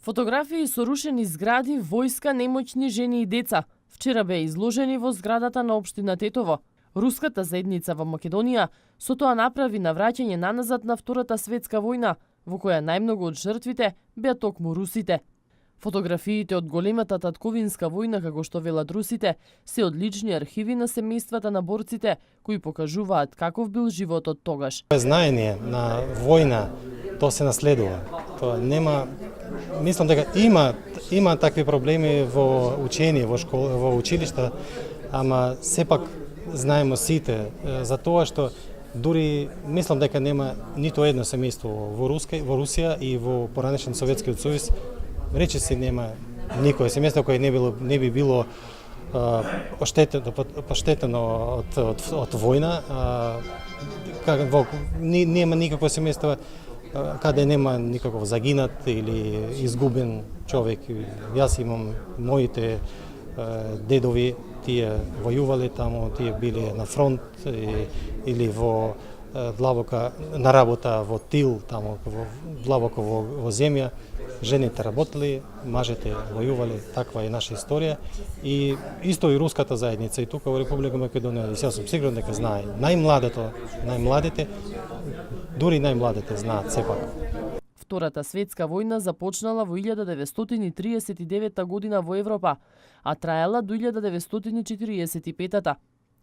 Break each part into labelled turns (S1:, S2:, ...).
S1: Фотографии со рушени згради, војска, немоćни жени и деца. Вчера беа изложени во зградата на општина Тетово. Руската заедница во Македонија со тоа направи навраќање наназад на Втората светска војна, во која најмногу од жртвите беа токму русите. Фотографиите од големата татковинска војна, како што велат русите, се од лични архиви на семејствата на борците, кои покажуваат каков бил животот тогаш.
S2: Знаење на војна, тоа се наследува. Тоа нема, мислам дека има такви проблеми во учење, во школа, во училишта, ама сепак знаеме сите за тоа што дури мислам дека нема ниту едно семејство во Русија и во поранешен Советскиот сојуз речиси нема никое семејство кое не би било поштетено од војна. Нема никакво семејство каде нема никаков загинат или изгубен човек. Јас имам моите дедови, тие војувале таму, тие биле на фронт или во длабока на работа во тил, таму длабоко во земја. Жените работели, мажете војувале, таква е наша историја. И исто и руската заедница и тука во Република Македонија, и сега сум сигурен дека знае. Најмладите, дури најмладите знаат сепак.
S1: Втората светска војна започнала во 1939 година во Европа, а траела до 1945.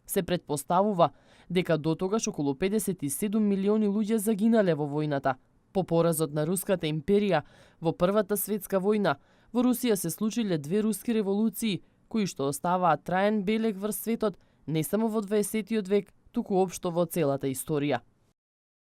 S1: Се претпоставува дека до тогаш околу 57 милиони луѓе загинале во војната. По поразот на Руската империја во Првата светска војна, во Русија се случиле две руски револуции, кои што оставаат траен белег врз светот не само во 20 век, туку општо во целата историја.